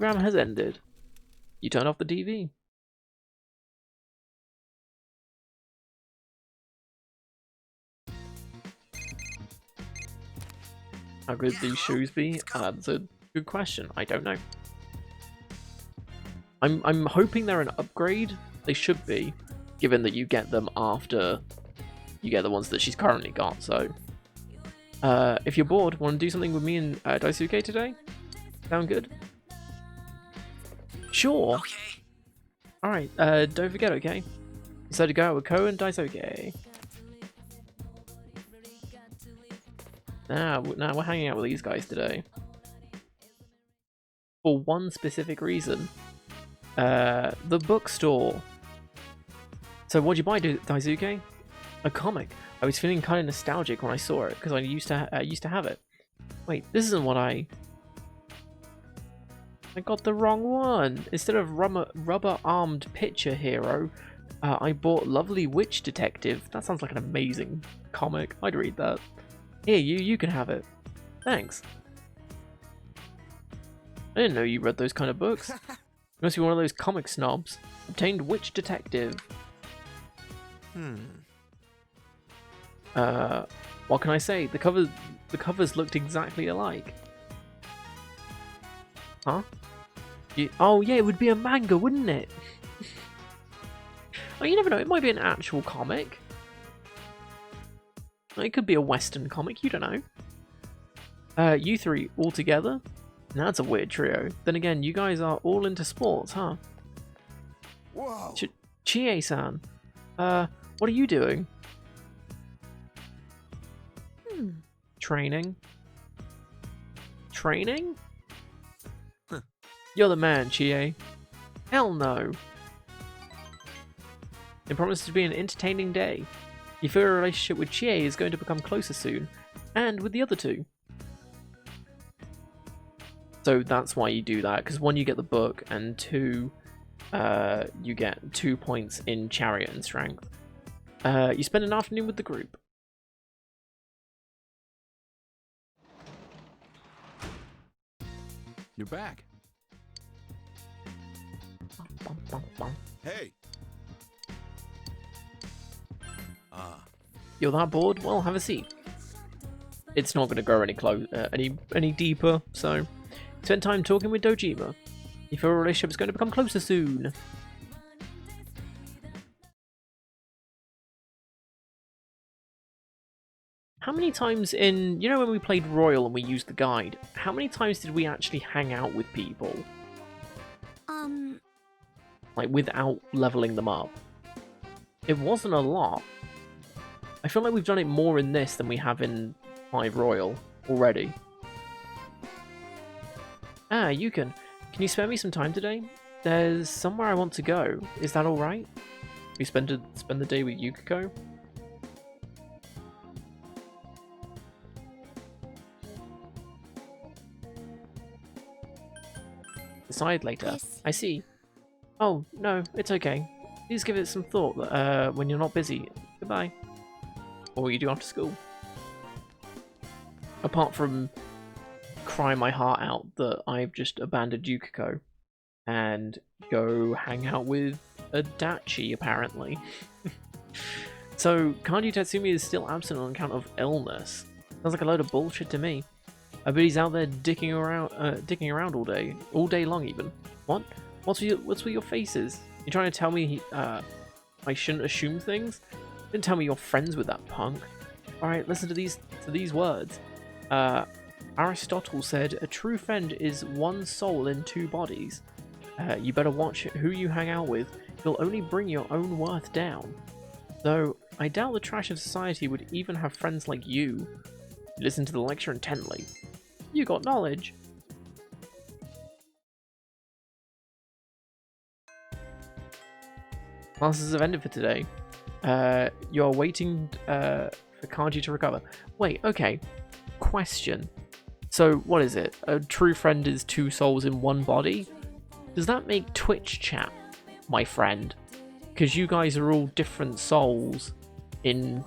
Program has ended. You turn off the TV. How good these shoes be? That's a good question. I don't know. I'm hoping they're an upgrade. They should be, given that you get them after you get the ones that she's currently got. So, if you're bored, want to do something with me and Daisuke today? Sound good? Sure. Okay. All right. Don't forget, okay? Decided to go out with Ko and Daisuke. Now we're hanging out with these guys today for one specific reason. The bookstore. So what'd you buy, Daisuke? A comic. I was feeling kind of nostalgic when I saw it because I used to have it. Wait, this isn't what I got the wrong one. Instead of rubber-armed picture hero, I bought Lovely Witch Detective. That sounds like an amazing comic. I'd read that. Here, you can have it. Thanks. I didn't know you read those kind of books. You must be one of those comic snobs. Obtained Witch Detective. What can I say? The covers looked exactly alike. Huh? Oh yeah, it would be a manga, wouldn't it? Oh, you never know. It might be an actual comic. It could be a Western comic. You don't know. You three all together? That's a weird trio. Then again, you guys are all into sports, huh? Whoa. Chie-san, what are you doing? Training. Training? Huh. You're the man, Chie. Hell no. It promises to be an entertaining day. You feel your relationship with Chie is going to become closer soon, and with the other two. So that's why you do that, because one, you get the book, and two, you get 2 points in chariot and strength. You spend an afternoon with the group. You're back. Hey. You're that bored? Well, have a seat. It's not going to grow any deeper, so spend time talking with Dojima. You feel a relationship is going to become closer soon. How many times in, you know, when we played Royal and we used the guide, how many times did we actually hang out with people? Like, without leveling them up? It wasn't a lot. I feel like we've done it more in this than we have in 5 Royal already. Ah, Can you spare me some time today? There's somewhere I want to go. Is that alright? We spend the day with Yukiko? Decide later. Yes. I see. Oh, no, it's okay. Please give it some thought when you're not busy. Goodbye. Or what you do after school. Apart from cry my heart out that I've just abandoned Yukiko and go hang out with Adachi, apparently. So, Kanji Tatsumi is still absent on account of illness. Sounds like a load of bullshit to me. I bet he's out there dicking around all day long even. What? What's with your faces? You trying to tell me I shouldn't assume things? Don't tell me you're friends with that punk. All right, listen to these words. Aristotle said, "A true friend is one soul in 2 bodies." You better watch who you hang out with. You'll only bring your own worth down. Though I doubt the trash of society would even have friends like you. Listen to the lecture intently. You got knowledge. Classes have ended for today. You're waiting for Kanji to recover. Wait, okay. Question. So, what is it? A true friend is 2 souls in 1 body? Does that make Twitch chat my friend? Because you guys are all different souls in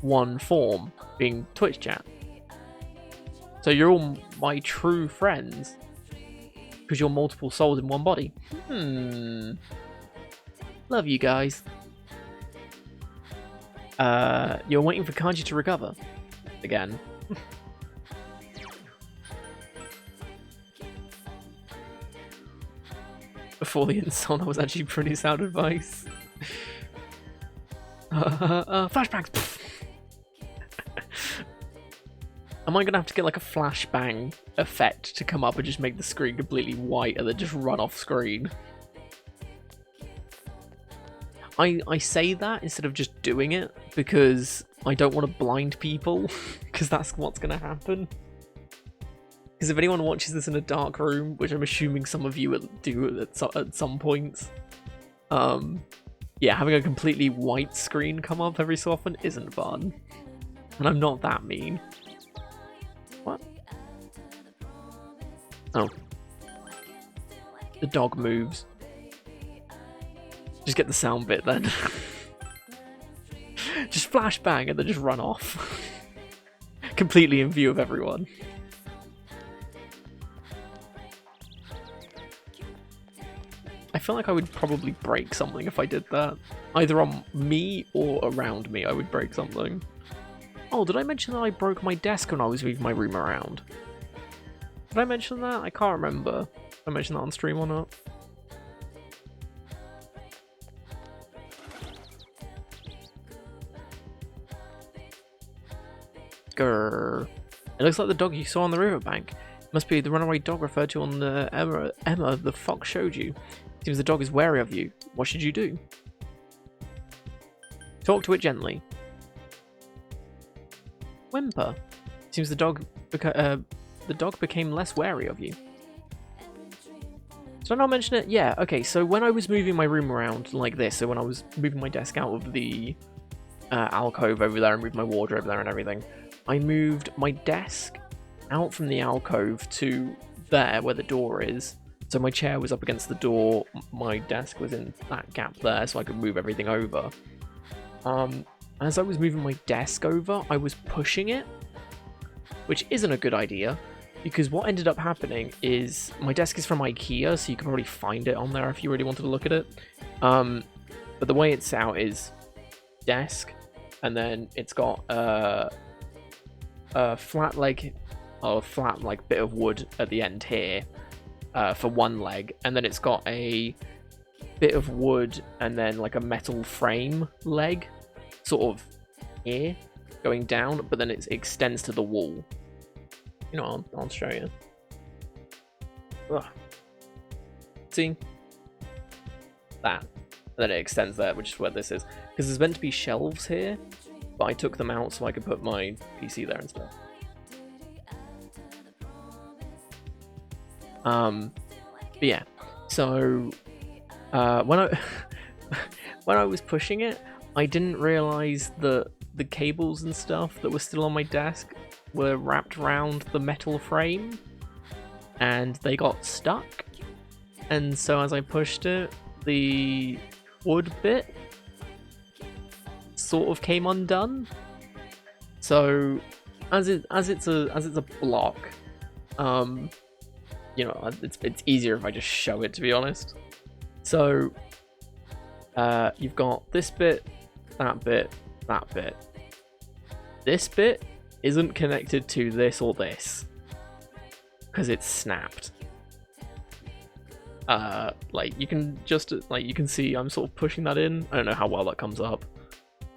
1 form, being Twitch chat. So you're all my true friends. because you're multiple souls in one body. Love you guys. You're waiting for Kanji to recover. Again. Before the insult, that was actually pretty sound advice. Flashbangs! Am I gonna have to get like a flashbang effect to come up and just make the screen completely white and then just run off screen? I say that instead of just doing it because I don't want to blind people, because that's what's gonna happen. Because if anyone watches this in a dark room, which I'm assuming some of you do at some points, yeah, having a completely white screen come up every so often isn't fun. And I'm not that mean. What? Oh. The dog moves. Just get the sound bit then. Just flashbang and then just run off. Completely in view of everyone. I feel like I would probably break something if I did that. Either on me or around me I would break something. Oh, did I mention that I broke my desk when I was moving my room around? Did I mention that? I can't remember if I mentioned that on stream or not. Grrr. It looks like the dog you saw on the riverbank. It must be the runaway dog referred to on the Emma the fox showed you. Seems the dog is wary of you. What should you do? Talk to it gently. Whimper. Seems the dog became less wary of you. Did I not mention it? Yeah, okay, so when I was moving my room around like this, so when I was moving my desk out of the alcove over there and moved my wardrobe there and everything, I moved my desk out from the alcove to there where the door is. So my chair was up against the door, my desk was in that gap there, so I could move everything over. As I was moving my desk over, I was pushing it, which isn't a good idea, because what ended up happening is my desk is from IKEA, so you can probably find it on there if you really wanted to look at it. But the way it's set out is desk, and then it's got a flat leg, or a flat like bit of wood at the end here. For one leg, and then it's got a bit of wood and then like a metal frame leg sort of here going down, but then it extends to the wall. You know, I'll show you. Ugh. See? That. And then it extends there, which is where this is. Because there's meant to be shelves here, but I took them out so I could put my PC there and stuff. But yeah, so when I when I was pushing it, I didn't realize that the cables and stuff that were still on my desk were wrapped around the metal frame, and they got stuck. And so as I pushed it, the wood bit sort of came undone. So as it's a block, you know, it's easier if I just show it, to be honest. So you've got this bit, that bit, that bit. This bit isn't connected to this or this because it's snapped. Like you can see I'm sort of pushing that in. I don't know how well that comes up,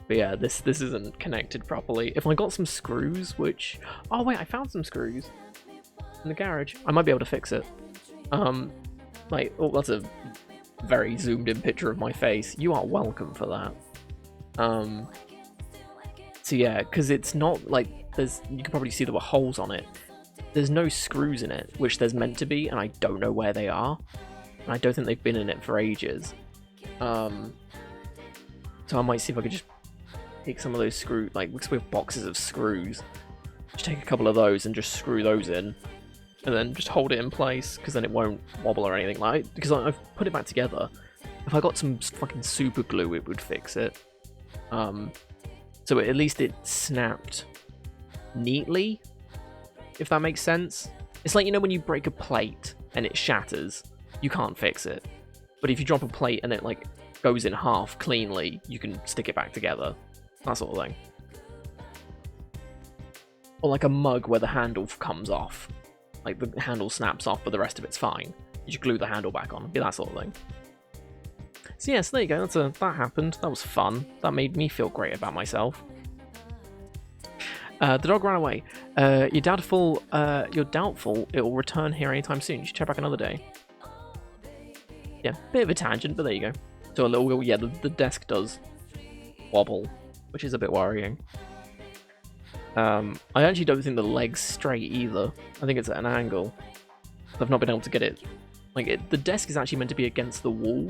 but yeah, this isn't connected properly. If I got some screws, which, oh wait, I found some screws in the garage, I might be able to fix it. Like, oh, that's a very zoomed in picture of my face. You are welcome for that. So yeah, because it's not like you can probably see there were holes on it. There's no screws in it, which there's meant to be, and I don't know where they are. And I don't think they've been in it for ages. So I might see if I could just take some of those screws, like, because we have boxes of screws. Just take a couple of those and just screw those in. And then just hold it in place, because then it won't wobble or anything like it. Because I've put it back together. If I got some fucking super glue, it would fix it. So at least it snapped neatly, if that makes sense. It's like, you know, when you break a plate and it shatters, you can't fix it. But if you drop a plate and it, like, goes in half cleanly, you can stick it back together. That sort of thing. Or like a mug where the handle comes off. Like, the handle snaps off, but the rest of it's fine. You just glue the handle back on. Be that sort of thing. So yes, there you go. That happened. That was fun. That made me feel great about myself. The dog ran away. You're doubtful it will return here anytime soon. You should check back another day. Yeah, bit of a tangent, but there you go. So a little, yeah, the desk does wobble, which is a bit worrying. I actually don't think the leg's straight either. I think it's at an angle. I've not been able to get it. Like, the desk is actually meant to be against the wall,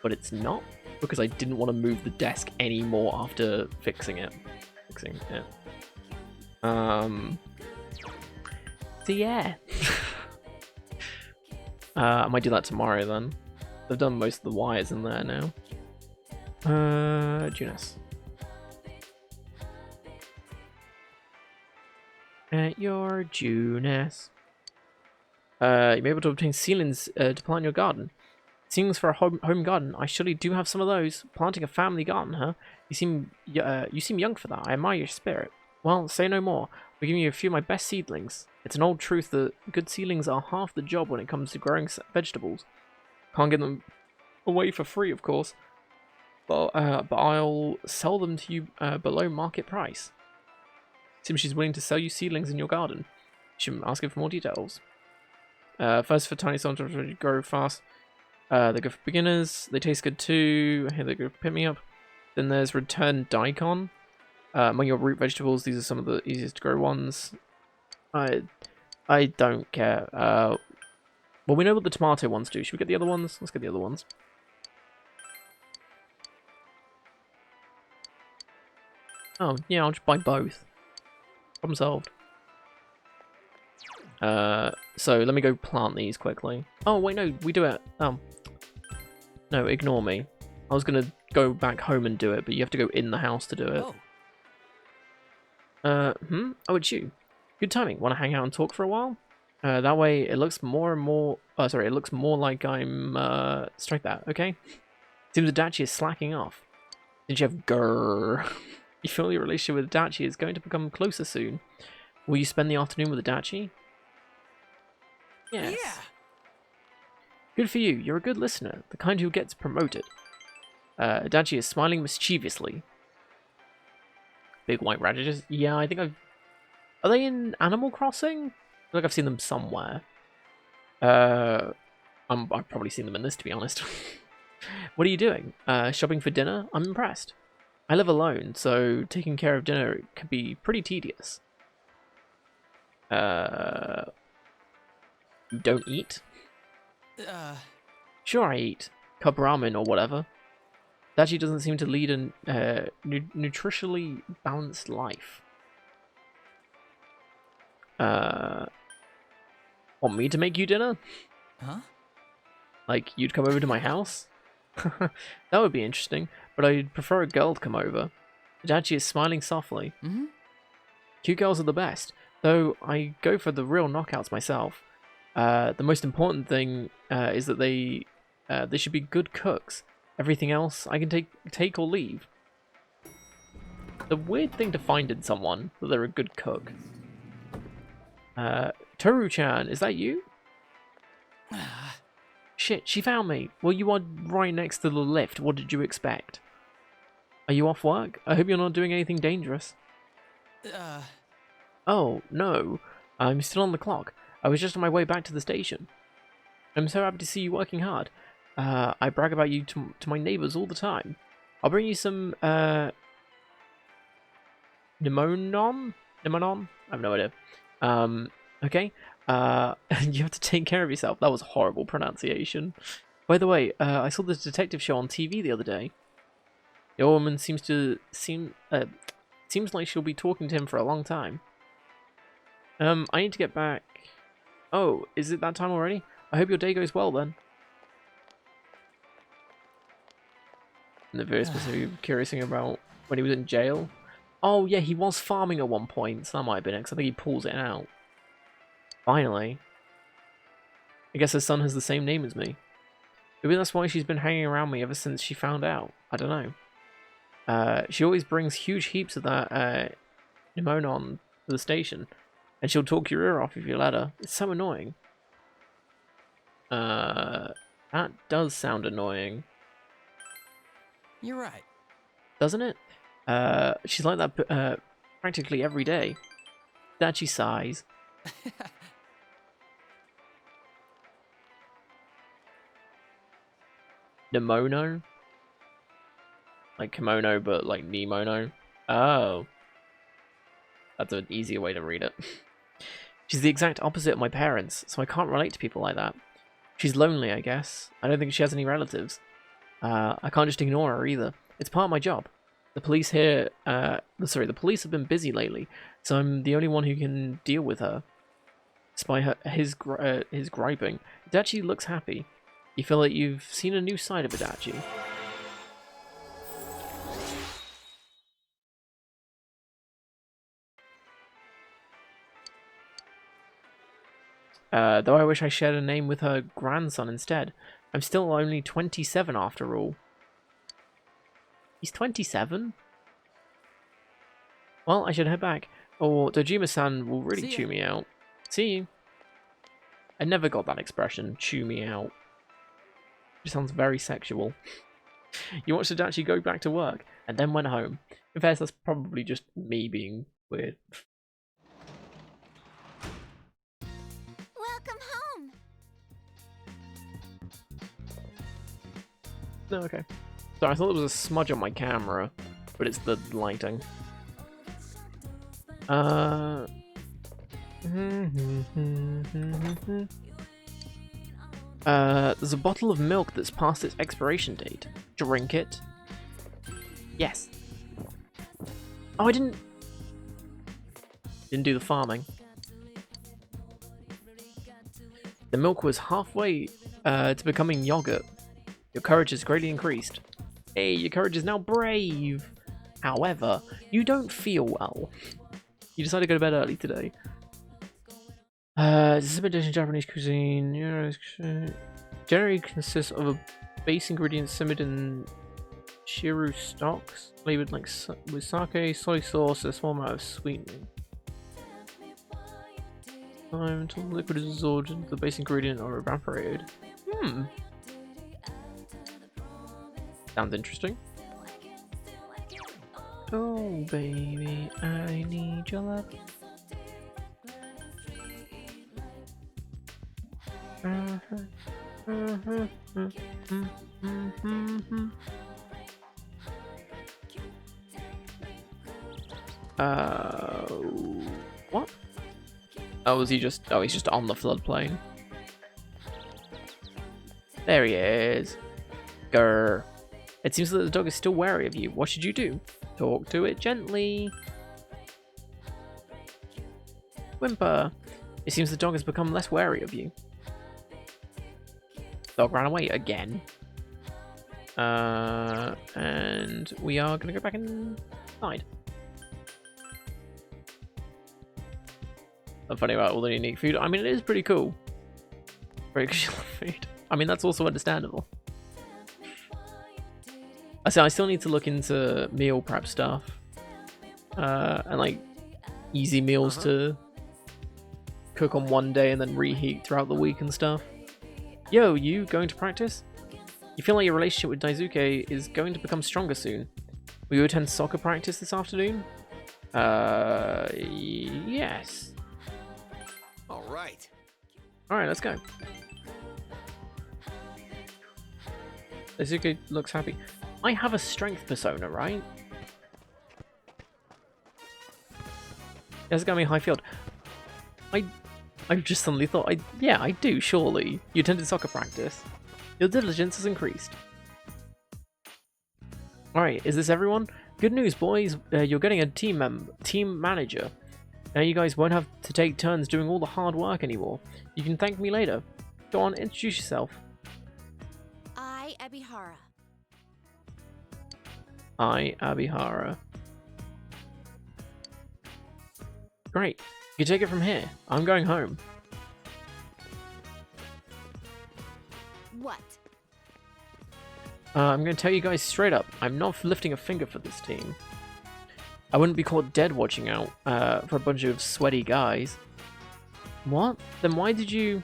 but it's not, because I didn't want to move the desk anymore after fixing it. So yeah. I might do that tomorrow then. I've done most of the wires in there now. Junus. Your Junus. You'll be able to obtain seedlings to plant your garden. Seedlings for a home garden. I surely do have some of those. Planting a family garden, huh? You seem young for that. I admire your spirit. Well, say no more. I'll give you a few of my best seedlings. It's an old truth that good seedlings are half the job when it comes to growing vegetables. Can't get them away for free, of course. But I'll sell them to you below market price. Seems she's willing to sell you seedlings in your garden. You should ask her for more details. First for tiny stones to grow fast. They go for beginners. They taste good too. Here they go pick me up. Then there's return daikon. Among your root vegetables, these are some of the easiest to grow ones. I don't care. Well, we know what the tomato ones do. Should we get the other ones? Let's get the other ones. Oh, yeah, I'll just buy both. Problem solved. So let me go plant these quickly. Oh, wait, no, we do it. No, ignore me. I was going to go back home and do it, but you have to go in the house to do it. Oh, it's you. Good timing. Want to hang out and talk for a while? That way it looks more and more... Oh, sorry, it looks more like I'm... Strike that, okay? Seems Adachi is slacking off. Did you have grrr? You feel your relationship with Adachi is going to become closer soon. Will you spend the afternoon with Adachi? Yes. Yeah. Good for you. You're a good listener. The kind who gets promoted. Adachi is smiling mischievously. Big white radishes? Yeah, I think I've... Are they in Animal Crossing? I feel like I've seen them somewhere. I've probably seen them in this, to be honest. What are you doing? Shopping for dinner? I'm impressed. I live alone, so taking care of dinner can be pretty tedious. You don't eat? Sure I eat. Cup ramen or whatever. Dachi doesn't seem to lead a nutritionally balanced life. Want me to make you dinner? Huh? Like, you'd come over to my house? That would be interesting, but I'd prefer a girl to come over. Dachi is smiling softly. Mm-hmm. Cute girls are the best, though I go for the real knockouts myself. The most important thing is that they should be good cooks. Everything else I can take or leave. The weird thing to find in someone, that they're a good cook. Toru-chan, is that you? Shit, she found me. Well, you are right next to the lift. What did you expect? Are you off work? I hope you're not doing anything dangerous. Oh, no. I'm still on the clock. I was just on my way back to the station. I'm so happy to see you working hard. I brag about you to my neighbors all the time. I'll bring you some, Limonon? I have no idea. Okay. You have to take care of yourself. That was horrible pronunciation. By the way, I saw this detective show on TV the other day. The old woman seems like she'll be talking to him for a long time. I need to get back. Oh, is it that time already? I hope your day goes well then. And the very specific curious thing about when he was in jail. Oh yeah, he was farming at one point, so that might have been it, 'cause I think he pulls it out. Finally. I guess her son has the same name as me. Maybe that's why she's been hanging around me ever since she found out. I don't know. She always brings huge heaps of that Nimonon to the station. And she'll talk your ear off if you let her. It's so annoying. That does sound annoying. You're right. Doesn't it? She's like that practically every day. Dachi sighs. Nimono? Like kimono, but like Nemono? Oh. That's an easier way to read it. She's the exact opposite of my parents, so I can't relate to people like that. She's lonely, I guess. I don't think she has any relatives. I can't just ignore her either. It's part of my job. The police here, the police have been busy lately, so I'm the only one who can deal with her. Despite his griping, Adachi looks happy. You feel like you've seen a new side of Adachi. Though I wish I shared a name with her grandson instead. I'm still only 27 after all. He's 27? Well, I should head back, or Dojima-san will really chew me out. See you. I never got that expression, chew me out. It sounds very sexual. You watched Adachi go back to work, and then went home. In fact, that's probably just me being weird. Welcome home. No, okay. Sorry, I thought there was a smudge on my camera, but it's the lighting. There's a bottle of milk that's past its expiration date. Drink it. Yes. Oh, I didn't do the farming. The milk was halfway to becoming yogurt. Your courage has greatly increased. Hey, your courage is now brave. However, you don't feel well. You decided to go to bed early today. This is a dish in Japanese cuisine. Generally consists of a base ingredient simmered in shiru stocks, flavored like with sake, soy sauce, and a small amount of sweetening. Time until the liquid is absorbed into the base ingredient or evaporated. Sounds interesting. Oh baby, I need your love. What? Oh, is he just? Oh, he's just on the floodplain. There he is. Grr. It seems that the dog is still wary of you. What should you do? Talk to it gently. Whimper. It seems the dog has become less wary of you. Dog ran away again. And we are going to go back inside. I'm funny about all the unique food. I mean, it is pretty cool. Very good food. I mean, that's also understandable. I still need to look into meal prep stuff. And like easy meals to cook on one day and then reheat throughout the week and stuff. Yo, you going to practice? You feel like your relationship with Daisuke is going to become stronger soon. Will you attend soccer practice this afternoon? Yes. Alright, Let's go. Daisuke looks happy. I have a strength persona, right? It's gonna be high field. I just suddenly thought, yeah, I do, surely. You attended soccer practice. Your diligence has increased. Alright, is this everyone? Good news, boys. You're getting a team manager. Now you guys won't have to take turns doing all the hard work anymore. You can thank me later. Go on, introduce yourself. I, Abihara. I, Abihara. Great. You take it from here. I'm going home. What? I'm going to tell you guys straight up, I'm not lifting a finger for this team. I wouldn't be caught dead watching out for a bunch of sweaty guys. What? Then why did you...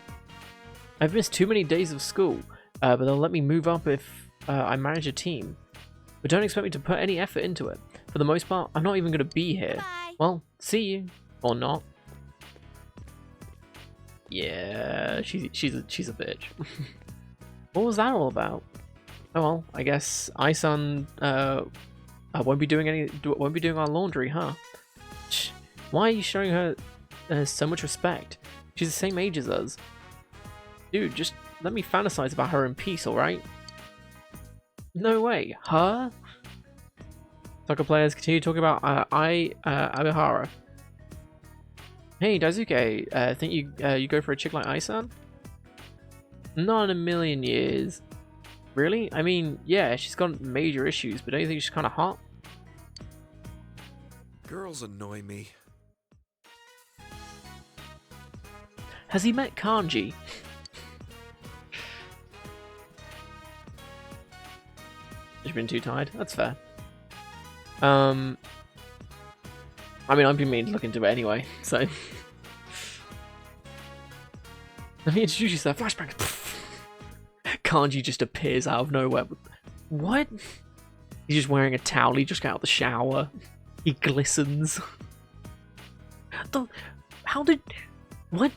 I've missed too many days of school, but they'll let me move up if I manage a team. But don't expect me to put any effort into it. For the most part, I'm not even going to be here. Bye. Well, see you. Or not. Yeah, she's a bitch. What was that all about? Oh well, I guess Isan won't be doing our laundry, huh? Shh. Why are you showing her so much respect? She's the same age as us. Dude, just let me fantasize about her in peace, alright? No way. Her? Soccer players continue talking about Abihara. Hey, Daisuke, think you go for a chick like Isan? Not in a million years. Really? I mean, yeah, she's got major issues, but don't you think she's kind of hot? Girls annoy me. Has he met Kanji? Has she been too tired? That's fair. I mean, I've been meaning to look into it anyway, so... Let me introduce you to that flashback. Kanji just appears out of nowhere. What? He's just wearing a towel. He just got out of the shower. He glistens. How did... What?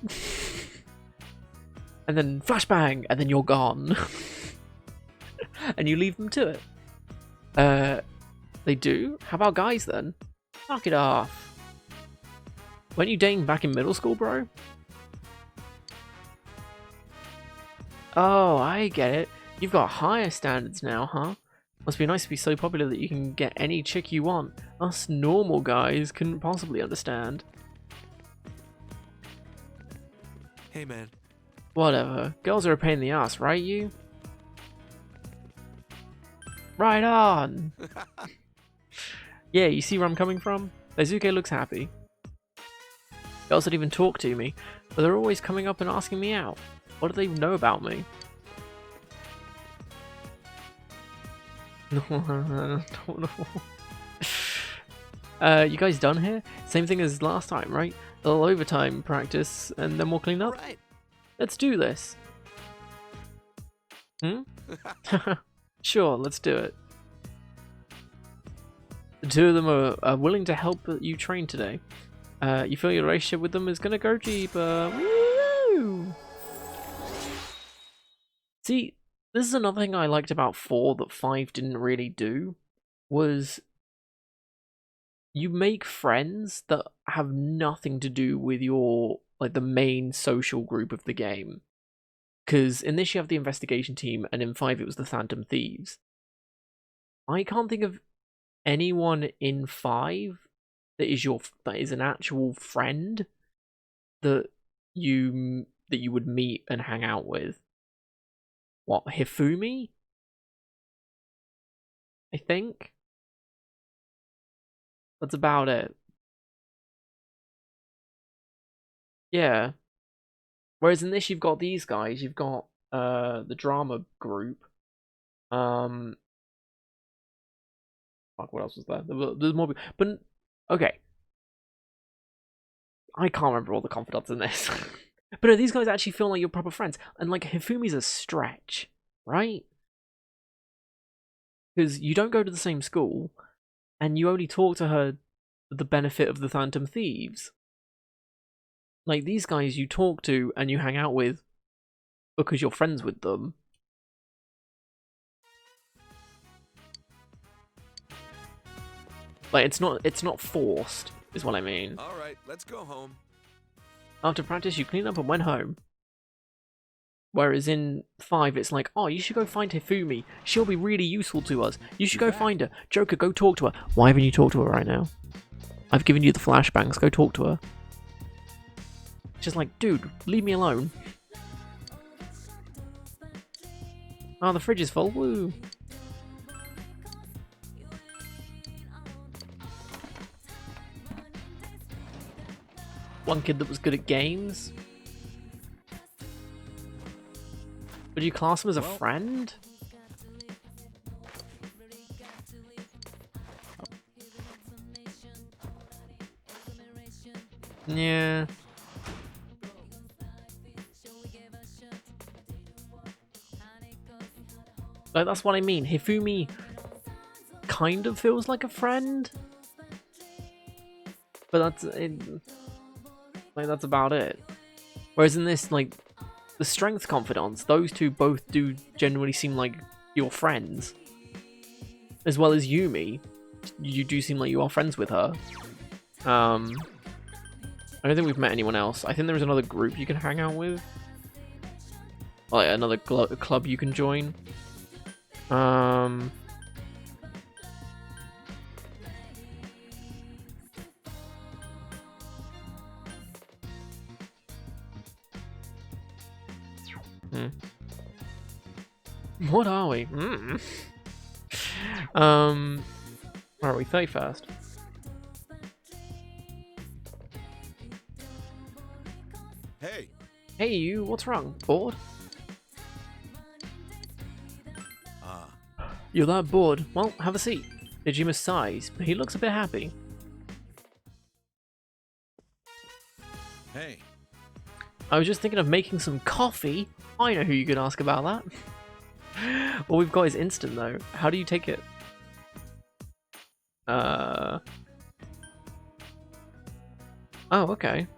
And then flashbang, and then you're gone. And you leave them to it. They do? How about guys then? Knock it off. Weren't you dating back in middle school, bro? Oh, I get it. You've got higher standards now, huh? Must be nice to be so popular that you can get any chick you want. Us normal guys couldn't possibly understand. Hey, man. Whatever. Girls are a pain in the ass, right, you? Right on! Yeah, you see where I'm coming from? Daisuke looks happy. Girls that even talk to me, but they're always coming up and asking me out. What do they know about me? No. You guys done here? Same thing as last time, right? A little overtime practice, and then we'll clean up? Right. Let's do this. Hmm? Sure, let's do it. The two of them are willing to help you train today. You feel your relationship with them is gonna go deeper. Woo! See, this is another thing I liked about 4 that 5 didn't really do, was you make friends that have nothing to do with your, like, the main social group of the game. Because in this you have the investigation team, and in 5 it was the Phantom Thieves. I can't think of anyone in 5 that is an actual friend that you would meet and hang out with. What, Hifumi? I think that's about it. Yeah. Whereas in this you've got these guys, you've got the drama group. Fuck, what else was there? There's more, but okay. I can't remember all the confidants in this. But no, these guys actually feel like you're proper friends. And like, Hifumi's a stretch, right? Because you don't go to the same school, and you only talk to her for the benefit of the Phantom Thieves. Like, these guys you talk to and you hang out with because you're friends with them. Like, it's not forced, is what I mean. All right, let's go home. After practice, you cleaned up and went home. Whereas in 5, it's like, oh, you should go find Hifumi. She'll be really useful to us. You should go find her. Joker, go talk to her. Why haven't you talked to her right now? I've given you the flashbangs. Go talk to her. Just like, dude, leave me alone. Oh, the fridge is full. Woo. One kid that was good at games. Would you class him as a Well- friend? Yeah. Like, that's what I mean. Hifumi kind of feels like a friend, but that's it. Like, that's about it. Whereas in this, like, the strength confidants, those two both do genuinely seem like your friends, as well as Yumi. You do seem like you are friends with her. I don't think we've met anyone else. I think there is another group you can hang out with, like another club you can join. What are we? Where are we? 31st. Hey, Hey you, what's wrong? Bored? You're that bored? Well, have a seat. Dejima sighs, but he looks a bit happy. hey. I was just thinking of making some coffee. I know who you could ask about that. All we've got is instant though. How do you take it? Oh, okay.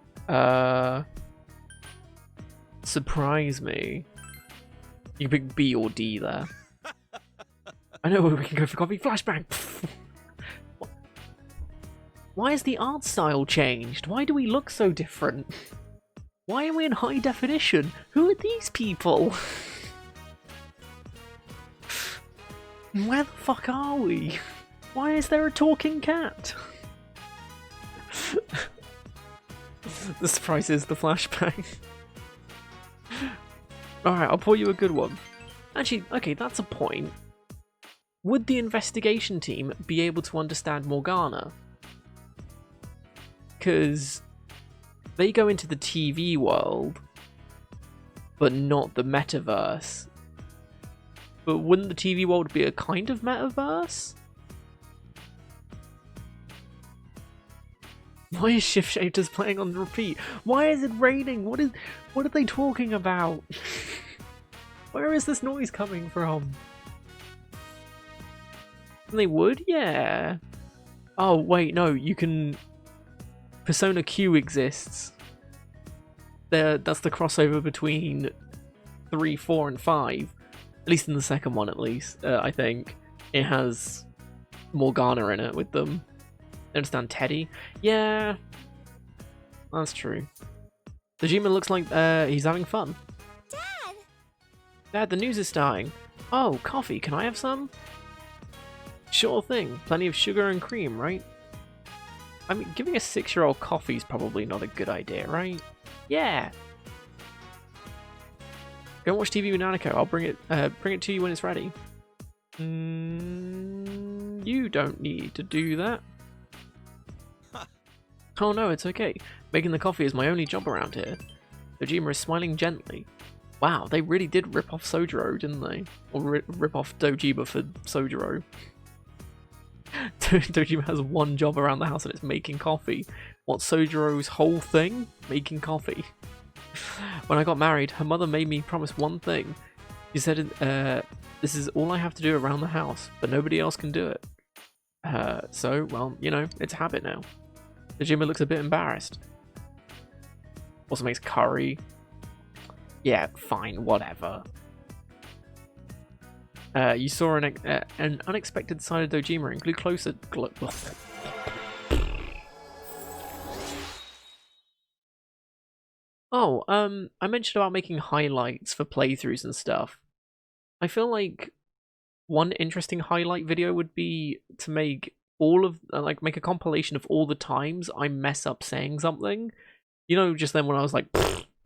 Surprise me. You can pick B or D there. I know where we can go for coffee. Flashbang! Why has the art style changed? Why do we look so different? Why are we in high definition? Who are these people? Where the fuck are we? Why is there a talking cat? The surprise is the flashbang. Alright, I'll pull you a good one. Actually, okay, that's a point. Would the investigation team be able to understand Morgana? Because they go into the TV world, but not the metaverse. But wouldn't the TV world be a kind of metaverse? Why is Shift Shaders playing on repeat? Why is it raining? What are they talking about? Where is this noise coming from? They would? Yeah. Oh, wait, no, you can... Persona Q exists. That's the crossover between 3, 4, and 5. At least in the second one, at least, I think. It has Morgana in it with them. I understand Teddy? Yeah. That's true. Dejima looks like he's having fun. Dad! Dad, the news is starting. Oh, coffee, can I have some? Sure thing. Plenty of sugar and cream, right? I mean, giving a 6-year-old coffee is probably not a good idea, right? Yeah. Go and watch TV with Nanako. I'll bring it to you when it's ready. You don't need to do that. Oh no, it's okay. Making the coffee is my only job around here. Dojima is smiling gently. Wow, they really did rip off Sojiro, didn't they? Or rip off Dojima for Sojiro. Dojima has one job around the house and it's making coffee. What's Sojiro's whole thing? Making coffee. When I got married, her mother made me promise one thing. She said, this is all I have to do around the house, but nobody else can do it. So, well, you know, it's a habit now. Dojima looks a bit embarrassed. Also makes curry. Yeah, fine, whatever. You saw an unexpected side of Dojima. Include closer. Oh, I mentioned about making highlights for playthroughs and stuff. I feel like one interesting highlight video would be to make all of make a compilation of all the times I mess up saying something. You know, just then when I was like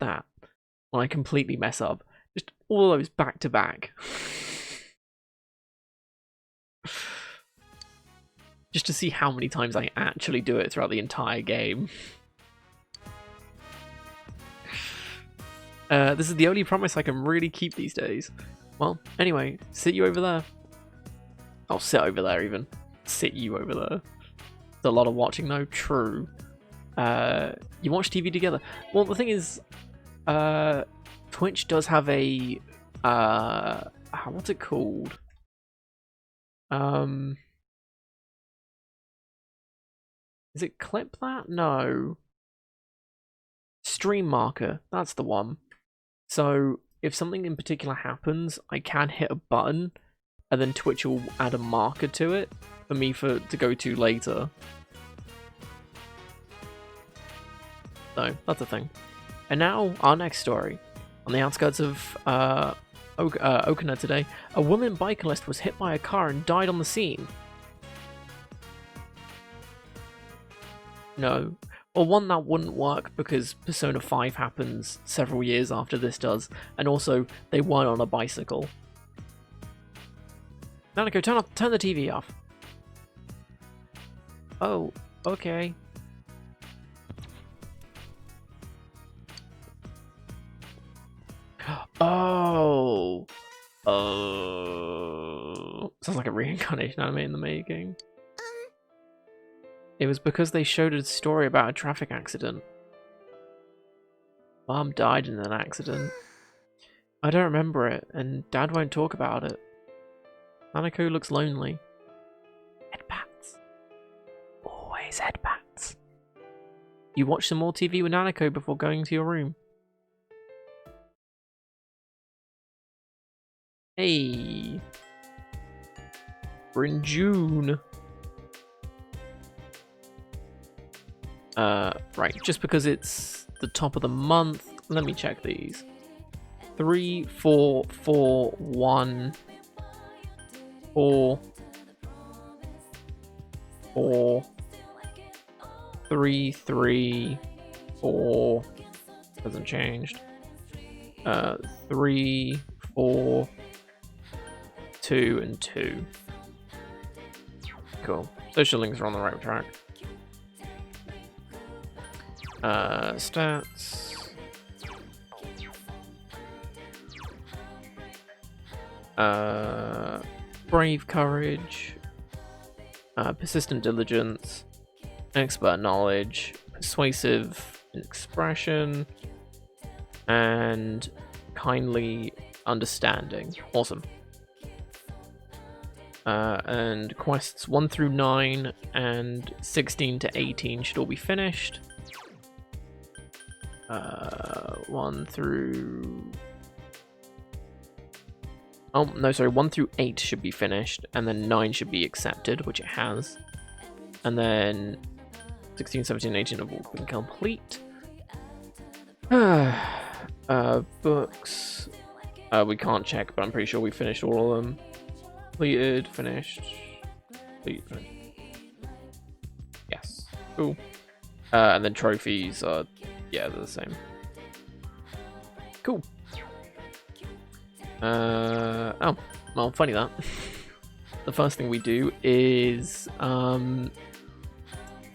that, when I completely mess up, just all those back to back. Just to see how many times I actually do it throughout the entire game. This is the only promise I can really keep these days. Well, anyway, sit you over there. I'll sit over there even. Sit you over there. It's a lot of watching though, true. You watch TV together. Well, the thing is, Twitch does have a, what's it called? Is it Clip That? No. Stream Marker, that's the one. So, if something in particular happens, I can hit a button, and then Twitch will add a marker to it for me to go to later. So, that's a thing. And now, our next story. On the outskirts of Okina today, a woman bicyclist was hit by a car and died on the scene. No. Well, one, that wouldn't work because Persona 5 happens several years after this does, and also, they weren't on a bicycle. Nanako, turn the TV off. Oh, okay. Oh. Oh. Sounds like a reincarnation anime in the making. It was because they showed a story about a traffic accident. Mom died in an accident. I don't remember it, and Dad won't talk about it. Nanako looks lonely. Headbats. Always headbats. You watch some more TV with Nanako before going to your room. Hey. We're in June. Right, just because it's the top of the month, let me check these. 3, 4, 4, 1, 4, 4, 3, 3, 4, hasn't changed. 3, 4, 2, and 2. Cool. Social links are on the right track. Stats. Brave courage. Persistent diligence. Expert knowledge. Persuasive expression. And kindly understanding. Awesome. And quests 1 through 9 and 16 to 18 should all be finished. 1 through... Oh, no, sorry, 1 through 8 should be finished, and then 9 should be accepted, which it has. And then 16, 17, 18 have all been complete. Books. We can't check, but I'm pretty sure we finished all of them. Completed, finished. Complete, finished. Yes. Cool. And then trophies are... Yeah, they're the same. Cool. Oh, well, funny that. The first thing we do is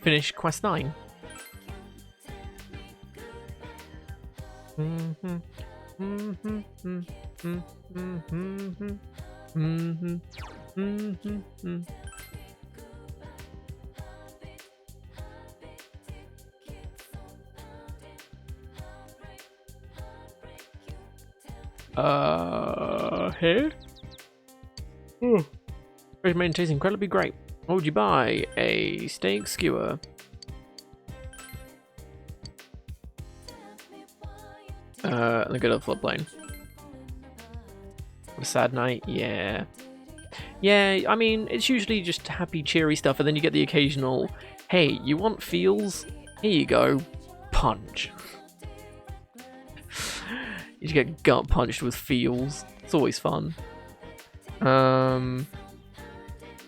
finish quest 9. Here? Fish main tastes incredibly great. What would you buy? A steak skewer. And a good old floodplain. A sad night, yeah. Yeah, I mean, it's usually just happy, cheery stuff, and then you get the occasional, hey, you want feels? Here you go. Punch. You just get gut punched with feels. It's always fun. Some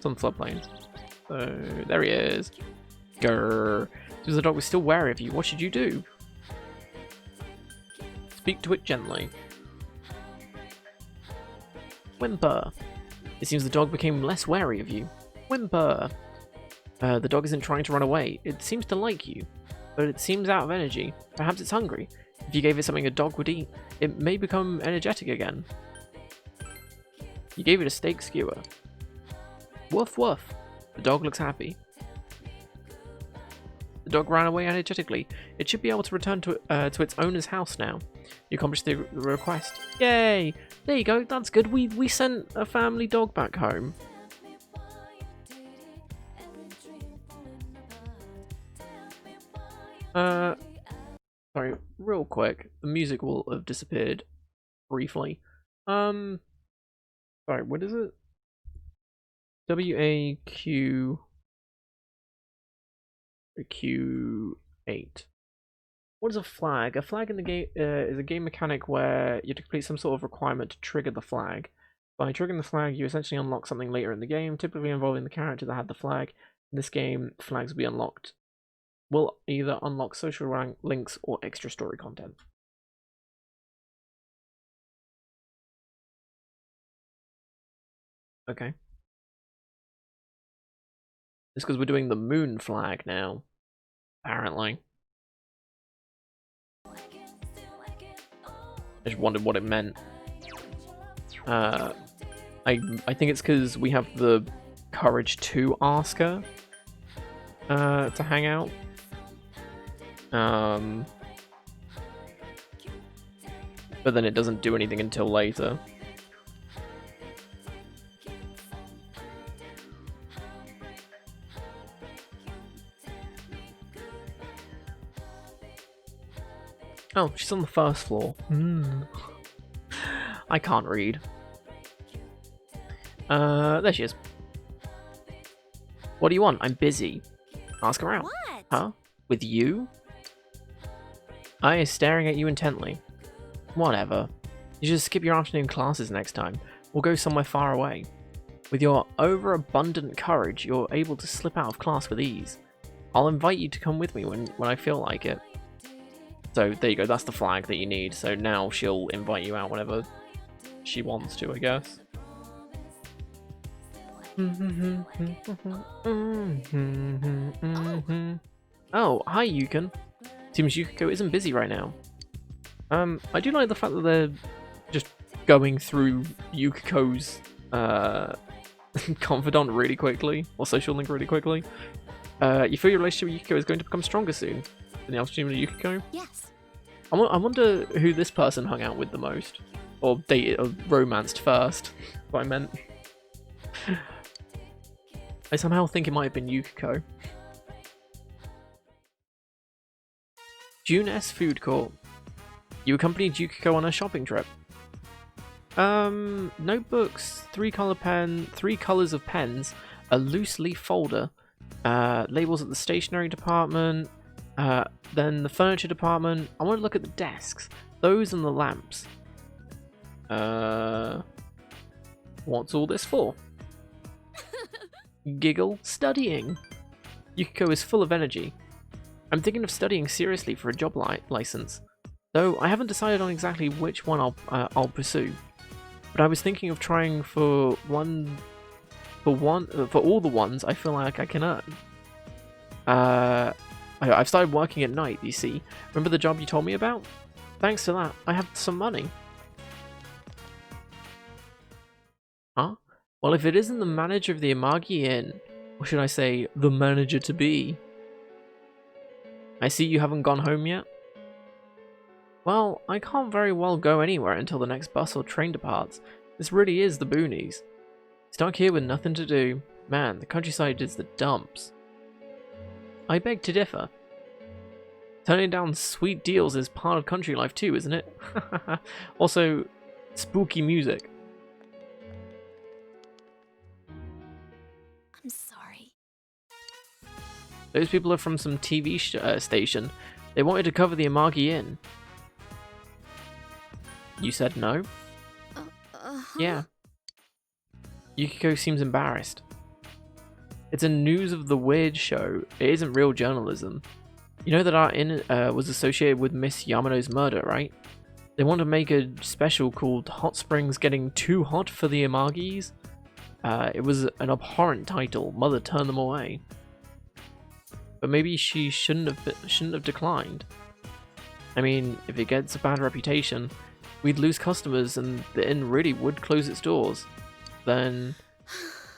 floodplain. So, there he is. Grrr. Because the dog was still wary of you, what should you do? Speak to it gently. Whimper. It seems the dog became less wary of you. Whimper. The dog isn't trying to run away. It seems to like you, but it seems out of energy. Perhaps it's hungry. If If you gave it something a dog would eat, it may become energetic again. You gave it a steak skewer. Woof woof. The dog looks happy. The dog ran away energetically. It should be able to return to its owner's house now. You accomplished the request. Yay! There you go, that's good. We sent a family dog back home. Sorry, real quick. The music will have disappeared briefly. Sorry, what is it? WAQ Q8. What is a flag? A flag in the game is a game mechanic where you have to complete some sort of requirement to trigger the flag. By triggering the flag, you essentially unlock something later in the game, typically involving the character that had the flag. In this game, flags will be unlocked. Will either unlock social rank links or extra story content. Okay. It's because we're doing the moon flag now, apparently. I just wondered what it meant. I think it's because we have the courage to ask her to hang out. But then it doesn't do anything until later. Oh, she's on the first floor. I can't read. There she is. What do you want? I'm busy. Ask her out. What? Huh? With you? I is staring at you intently. Whatever. You just skip your afternoon classes next time. We'll go somewhere far away. With your overabundant courage, you're able to slip out of class with ease. I'll invite you to come with me when I feel like it. So there you go, that's the flag that you need. So now she'll invite you out whenever she wants to, I guess. Oh, hi Yukon. Seems Yukiko isn't busy right now. I do like the fact that they're just going through Yukiko's confidant really quickly, or social link really quickly. You feel your relationship with Yukiko is going to become stronger soon. In the opportunity with Yukiko? Yes. I wonder who this person hung out with the most. Or dated, or romanced first. What I meant. I somehow think it might have been Yukiko. June S Food Court. You accompanied Yukiko on a shopping trip. Notebooks, 3 colors of pens, a loose leaf folder, labels at the stationery department, then the furniture department. I want to look at the desks, those and the lamps. What's all this for? Giggle, studying. Yukiko is full of energy. I'm thinking of studying seriously for a job license, though I haven't decided on exactly which one I'll pursue. But I was thinking of trying for all the ones I feel like I can earn. I've started working at night, you see. Remember the job you told me about? Thanks to that, I have some money. Huh? Well, if it isn't the manager of the Amagi Inn, or should I say, the manager-to-be. I see you haven't gone home yet? Well, I can't very well go anywhere until the next bus or train departs. This really is the boonies. Stuck here with nothing to do. Man, the countryside is the dumps. I beg to differ. Turning down sweet deals is part of country life too, isn't it? Also, spooky music. I'm sorry. Those people are from some TV station. They wanted to cover the Amagi Inn. You said no? Yeah. Yukiko seems embarrassed. It's a news of the weird show. It isn't real journalism. You know that our inn was associated with Miss Yamano's murder, right? They want to make a special called Hot Springs Getting Too Hot for the Amagis. It was an abhorrent title. Mother turned them away. But maybe she shouldn't have declined. I mean, if it gets a bad reputation, we'd lose customers and the inn really would close its doors. Then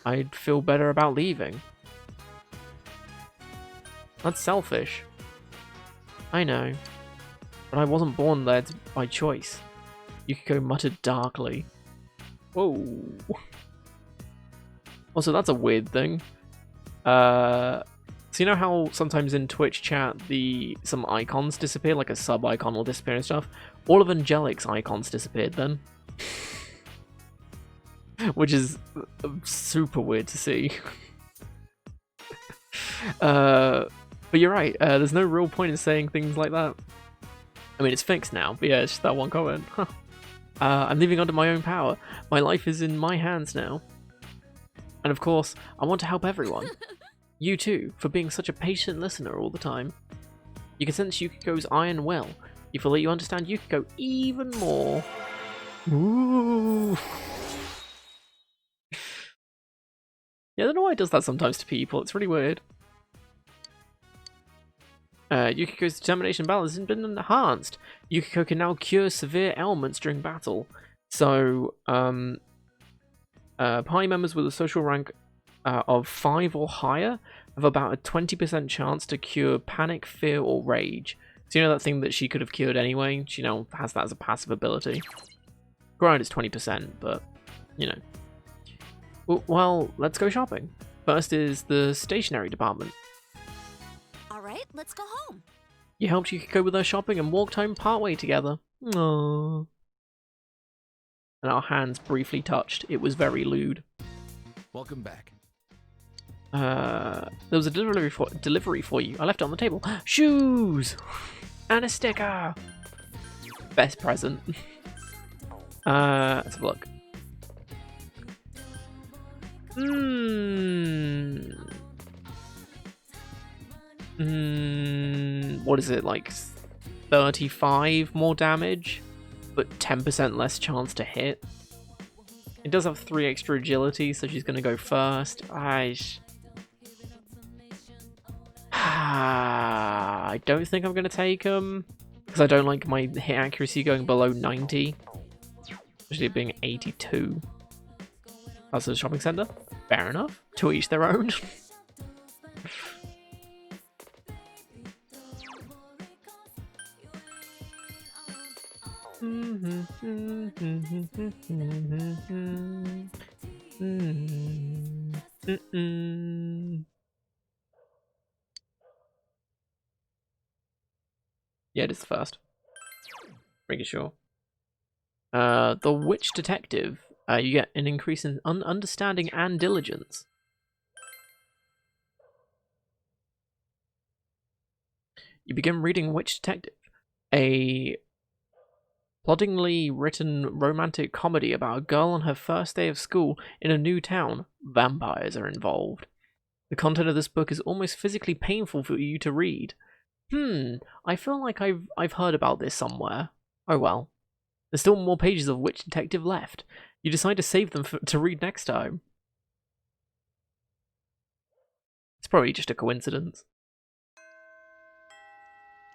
I'd feel better about leaving. That's selfish. I know. But I wasn't born there by choice. Yukiko muttered darkly. Whoa. Also, that's a weird thing. So you know how sometimes in Twitch chat some icons disappear, like a sub icon will disappear and stuff? All of Angelic's icons disappeared then. Which is super weird to see. But you're right, there's no real point in saying things like that. I mean, it's fixed now, but yeah, it's just that one comment. Huh. I'm living under my own power. My life is in my hands now. And of course, I want to help everyone. You too, for being such a patient listener all the time. You can sense Yukiko's iron will. You feel that you understand Yukiko even more. Ooh. Yeah, I don't know why it does that sometimes to people. It's really weird. Yukiko's determination balance has been enhanced. Yukiko can now cure severe ailments during battle. So, party members with a social rank of 5 or higher have about a 20% chance to cure panic, fear, or rage. So you know that thing that she could have cured anyway? She now has that as a passive ability. Grind is 20%, but, you know. Well, let's go shopping. First is the stationery department. Alright, let's go home. You helped Yukiko with her shopping and walked home partway together. Aww. And our hands briefly touched. It was very lewd. Welcome back. There was a delivery for you. I left it on the table. Shoes! And a sticker! Best present. Let's have a look. What is it, like 35 more damage, but 10% less chance to hit? It does have 3 extra agility, so she's going to go first. I don't think I'm going to take them, because I don't like my hit accuracy going below 90, especially it being 82. That's a shopping centre? Fair enough. To each their own. Yeah, it is the first. Pretty sure. The Witch Detective. You get an increase in understanding and diligence. You begin reading Witch Detective, a ploddingly written romantic comedy about a girl on her first day of school in a new town. Vampires are involved. The content of this book is almost physically painful for you to read. I feel like I've heard about this somewhere. Oh well. There's still more pages of Witch Detective left. You decide to save them to read next time. It's probably just a coincidence.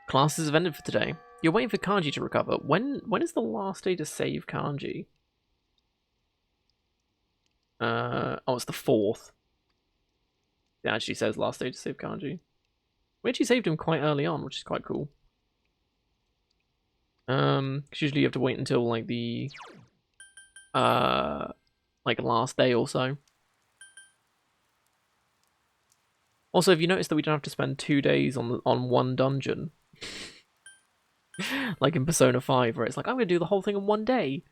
Classes have ended for today. You're waiting for Kanji to recover. When is the last day to save Kanji? Oh, it's the 4th. It actually says last day to save Kanji. We actually saved him quite early on, which is quite cool. 'Cause usually you have to wait until like the last day or so. Also, have you noticed that we don't have to spend 2 days on one dungeon? Like in Persona 5, where it's like, I'm going to do the whole thing in 1 day.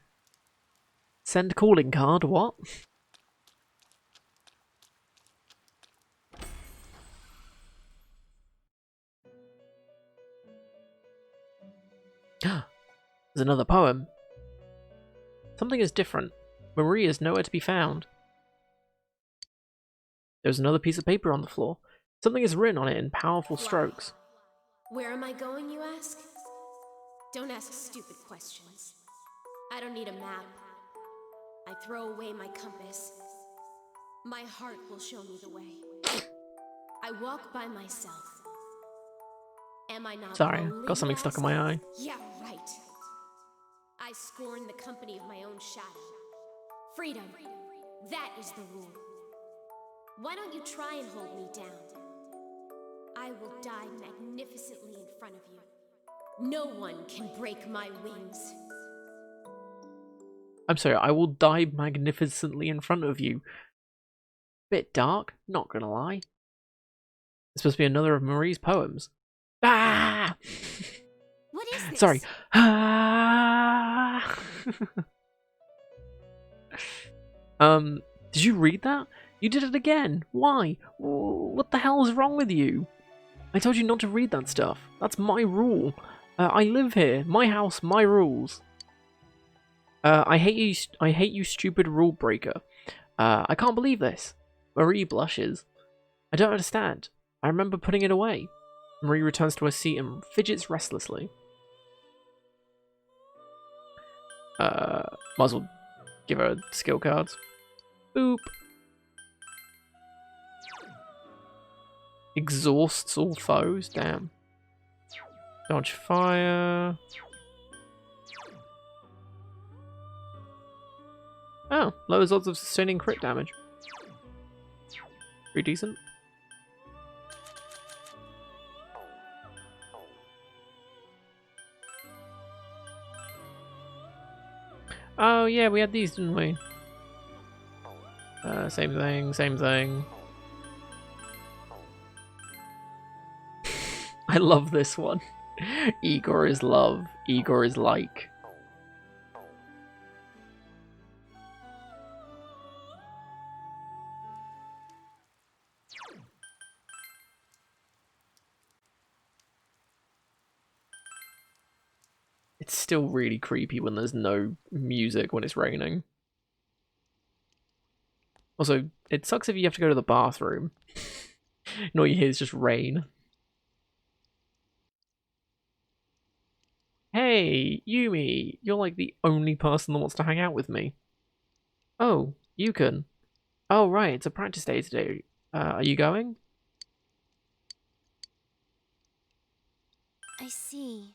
Send calling card, what? There's another poem. Something is different. Marie is nowhere to be found. There's another piece of paper on the floor. Something is written on it in powerful strokes. Where am I going, you ask? Don't ask stupid questions. I don't need a map. I throw away my compass. My heart will show me the way. I walk by myself. Am I not Sorry, lonely, got something you stuck in ask? my eye. Yeah, right. I scorn the company of my own shadow. Freedom. That is the rule. Why don't you try and hold me down? I will die magnificently in front of you. No one can break my wings. I'm sorry, I will die magnificently in front of you. Bit dark, not gonna lie. It's supposed to be another of Marie's poems. Ah! What is this? Sorry. Ah! Did you read that? You did it again. Why? What the hell is wrong with you? I told you not to read that stuff. That's my rule. I live here. My house, my rules. I hate you. I hate you, stupid rule breaker. I can't believe this. Marie blushes. I don't understand. I remember putting it away. Marie returns to her seat and fidgets restlessly. Might as well give her skill cards. Boop. Exhausts all foes. Damn. Dodge fire. Oh, lowers odds of sustaining crit damage. Pretty decent. Oh yeah, we had these, didn't we? Same thing, same thing. I love this one. Igor is love. Igor is like. It's still really creepy when there's no music when it's raining. Also, it sucks if you have to go to the bathroom. And all you hear is just rain. Hey, Yumi, you're like the only person that wants to hang out with me. Oh, you can. Oh, right, it's a practice day today. Are you going? I see.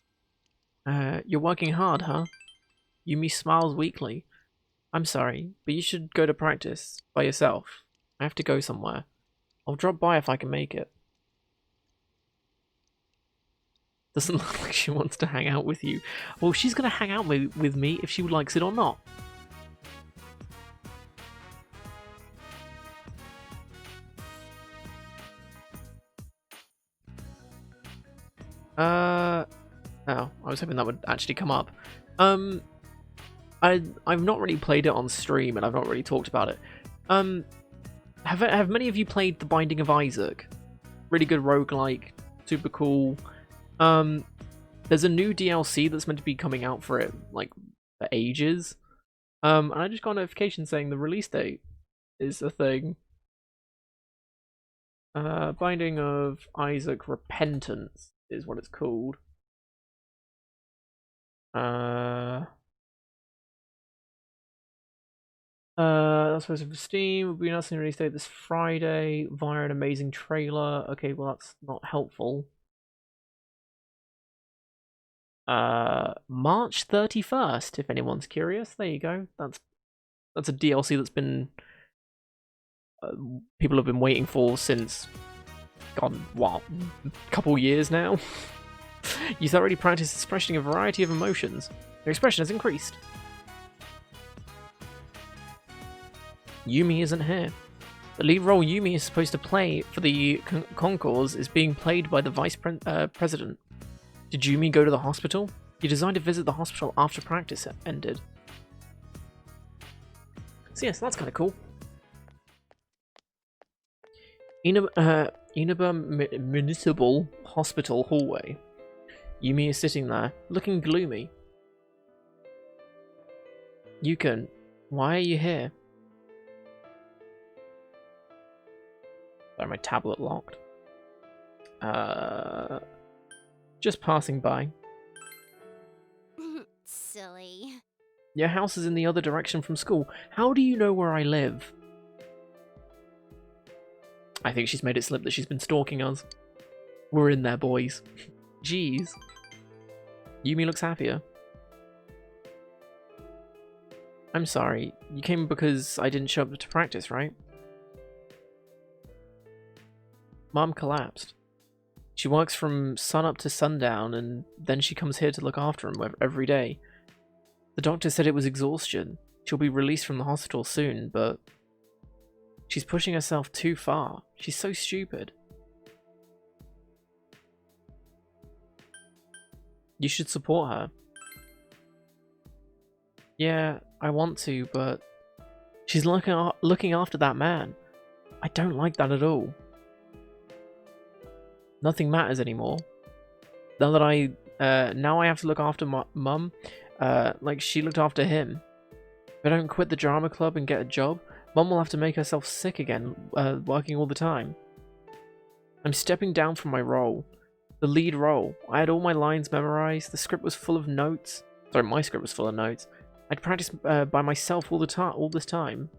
You're working hard, huh? Yumi smiles weakly. I'm sorry, but you should go to practice by yourself. I have to go somewhere. I'll drop by if I can make it. Doesn't look like she wants to hang out with you. Well, she's gonna hang out with me if she likes it or not. Oh, I was hoping that would actually come up. I've not really played it on stream and I've not really talked about it. Have many of you played The Binding of Isaac? Really good roguelike, super cool. There's a new DLC that's meant to be coming out for it, like, for ages. And I just got a notification saying the release date is a thing. Binding of Isaac Repentance is what it's called. That's supposed to be Steam. Will be announcing the release date this Friday via an amazing trailer. Okay, well that's not helpful. March 31st, if anyone's curious. There you go. That's a DLC that's been people have been waiting for since God, what, a couple years now. You thoroughly practice expressing a variety of emotions. Your expression has increased. Yumi isn't here. The lead role Yumi is supposed to play for the concours is being played by the vice president. Did Yumi go to the hospital? You designed to visit the hospital after practice ended. So yes, that's kind of cool. Inaba Municipal Hospital hallway. Yumi is sitting there, looking gloomy. Yukon, why are you here? Sorry, my tablet locked. Just passing by. Silly. Your house is in the other direction from school. How do you know where I live? I think she's made it slip that she's been stalking us. We're in there, boys. Jeez. Yumi looks happier. I'm sorry. You came because I didn't show up to practice, right? Mom collapsed. She works from sun up to sundown, and then she comes here to look after him every day. The doctor said it was exhaustion. She'll be released from the hospital soon, but she's pushing herself too far. She's so stupid. You should support her. Yeah, I want to, but she's looking after that man. I don't like that at all. Nothing matters anymore. Now I have to look after my mum, like she looked after him. If I don't quit the drama club and get a job, Mum will have to make herself sick again, working all the time. I'm stepping down from my role. The lead role. I had all my lines memorized, the script was full of notes. Sorry, my script was full of notes. I'd practiced by myself all this time.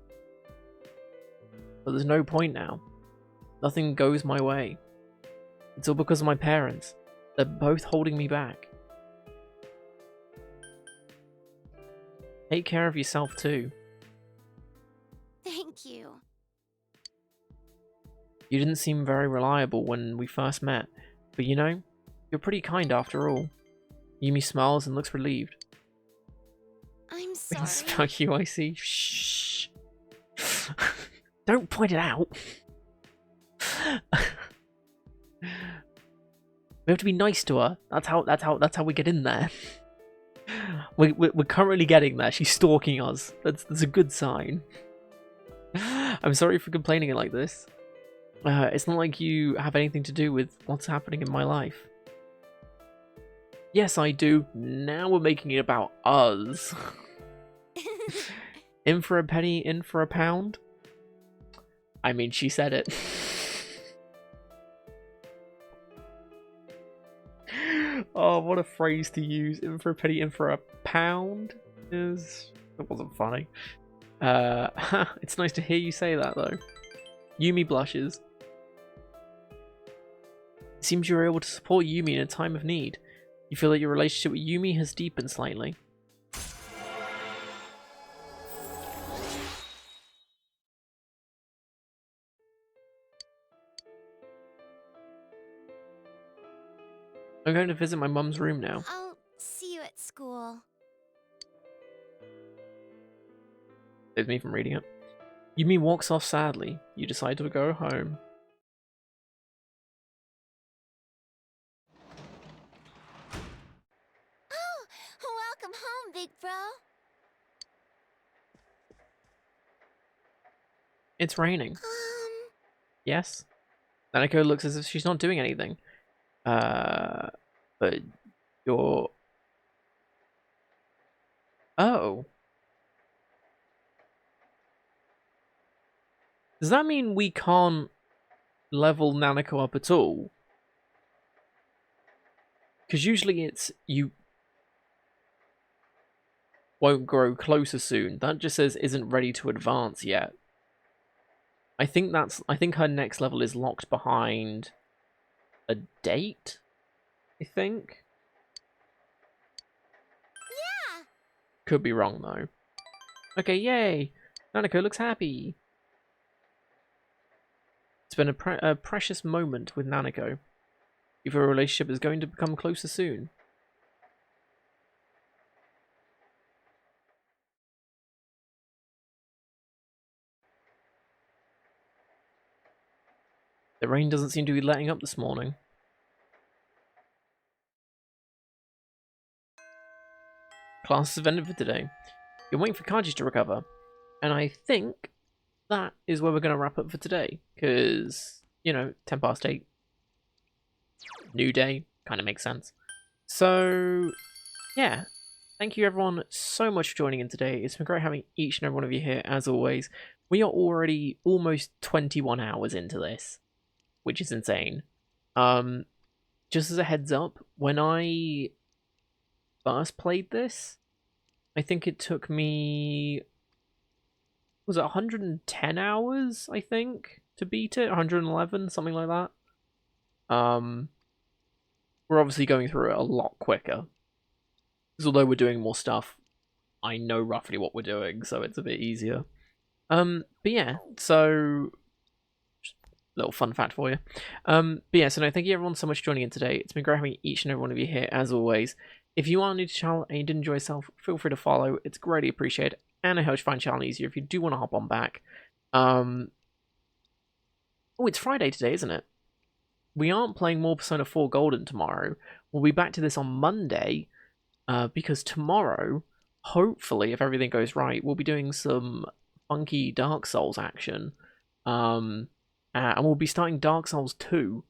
But there's no point now. Nothing goes my way. It's all because of my parents. They're both holding me back. Take care of yourself too. Thank you. You didn't seem very reliable when we first met, but you know, you're pretty kind after all. Yumi smiles and looks relieved. I'm We can sorry. spell you, I see. Shh. Don't point it out. We have to be nice to her. That's how we get in there. We're currently getting there. She's stalking us. That's a good sign. I'm sorry for complaining like this. It's not like you have anything to do with what's happening in my life. Yes, I do. Now we're making it about us. In for a penny, in for a pound. I mean, she said it. Oh, what a phrase to use. In for a penny, in for a pound. That wasn't funny. It's nice to hear you say that, though. Yumi blushes. It seems you were able to support Yumi in a time of need. You feel that your relationship with Yumi has deepened slightly. I'm going to visit my mum's room now. I'll see you at school. Saves me from reading it. Yumi walks off sadly. You decide to go home. Oh, welcome home, big bro. It's raining. Yes? Nanako looks as if she's not doing anything. But you're... Oh. Does that mean we can't level Nanako up at all? Because usually it's you won't grow closer soon. That just says isn't ready to advance yet. I think her next level is locked behind a date, I think. Yeah. Could be wrong though. Okay, yay! Nanako looks happy. It's been a precious moment with Nanako. Your relationship is going to become closer soon. The rain doesn't seem to be letting up this morning. Class have ended for today. You're waiting for Kaji to recover. And I think that is where we're going to wrap up for today. Because, you know, 10 past 8. New day. Kind of makes sense. So, yeah. Thank you everyone so much for joining in today. It's been great having each and every one of you here, as always. We are already almost 21 hours into this, which is insane. Just as a heads up, when I first played this, I think it took me, was it 110 hours, I think, to beat it? 111, something like that. we're obviously going through it a lot quicker. Because although we're doing more stuff, I know roughly what we're doing, so it's a bit easier. But yeah, so just a little fun fact for you. But yeah, so no, thank you everyone so much for joining in today. It's been great having each and every one of you here, as always. If you are new to the channel and you did enjoy yourself, feel free to follow. It's greatly appreciated, and it helps find the channel easier if you do want to hop on back. Oh, it's Friday today, isn't it? We aren't playing more Persona 4 Golden tomorrow. We'll be back to this on Monday, because tomorrow, hopefully, if everything goes right, we'll be doing some funky Dark Souls action. And we'll be starting Dark Souls 2,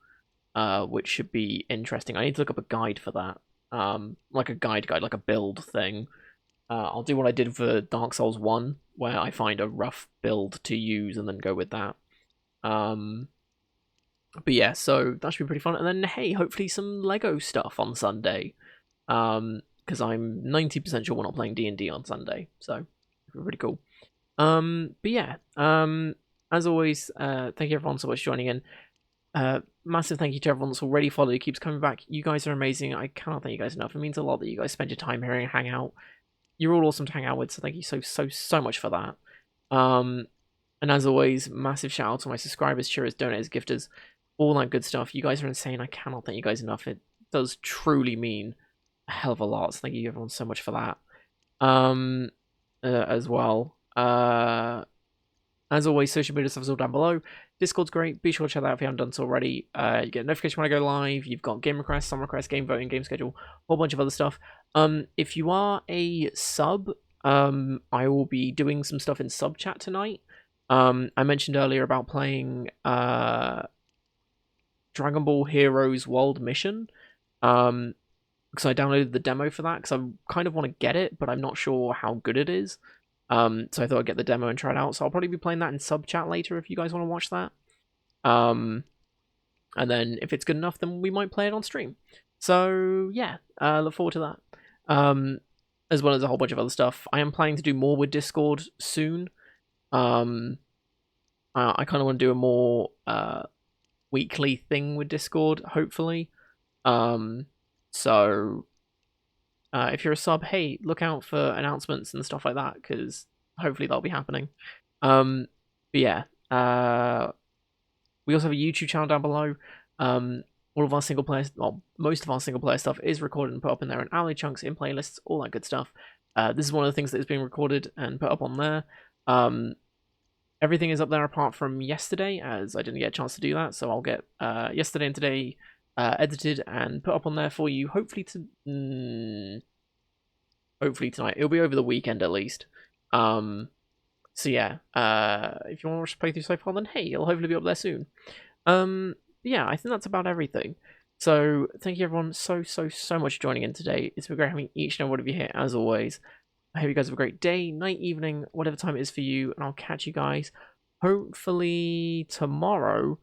which should be interesting. I need to look up a guide for that. Like a guide, like a build thing. I'll do what I did for Dark Souls 1, where I find a rough build to use and then go with that. But yeah, so that should be pretty fun. And then, hey, hopefully some Lego stuff on Sunday. Because I'm 90% sure we're not playing D&D on Sunday, so pretty cool. But yeah, as always, thank you everyone so much for joining in. Massive thank you to everyone that's already followed, keeps coming back. You guys are amazing. I cannot thank you guys enough. It means a lot that you guys spend your time here and hang out. You're all awesome to hang out with, so thank you so much for that. And as always, massive shout out to my subscribers, cheerers, donators, gifters, all that good stuff. You guys are insane. I cannot thank you guys enough. It does truly mean a hell of a lot. So thank you everyone so much for that. As well. As always, social media stuff is all down below. Discord's great. Be sure to check that out if you haven't done so already. You get a notification when I go live. You've got game requests, song requests, game voting, game schedule, a whole bunch of other stuff. If you are a sub, I will be doing some stuff in sub chat tonight. I mentioned earlier about playing Dragon Ball Heroes World Mission. Because I downloaded the demo for that, because I kind of want to get it, but I'm not sure how good it is. So I thought I'd get the demo and try it out. So I'll probably be playing that in sub chat later if you guys want to watch that. And then if it's good enough, then we might play it on stream. So yeah, look forward to that. As well as a whole bunch of other stuff. I am planning to do more with Discord soon. I kind of want to do a more weekly thing with Discord, hopefully. So if you're a sub, hey, look out for announcements and stuff like that, because hopefully that'll be happening. But yeah, we also have a YouTube channel down below. All of our single player, well, most of our single player stuff is recorded and put up in there in hourly chunks, in playlists, all that good stuff. This is one of the things that is being recorded and put up on there. Everything is up there apart from yesterday, as I didn't get a chance to do that, so I'll get yesterday and today edited and put up on there for you, hopefully hopefully tonight. It'll be over the weekend at least. So yeah, if you want to watch the playthrough so far, then hey, it'll hopefully be up there soon. Yeah, I think that's about everything. So thank you everyone so much for joining in today. It's been great having each and every one of you here, as always. I hope you guys have a great day, night, evening, whatever time it is for you, and I'll catch you guys hopefully tomorrow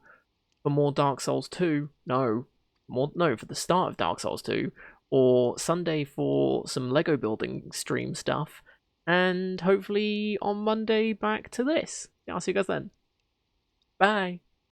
for more Dark Souls 2. No, for the start of Dark Souls 2, or Sunday for some Lego building stream stuff, and hopefully on Monday back to this. Yeah, I'll see you guys then. Bye.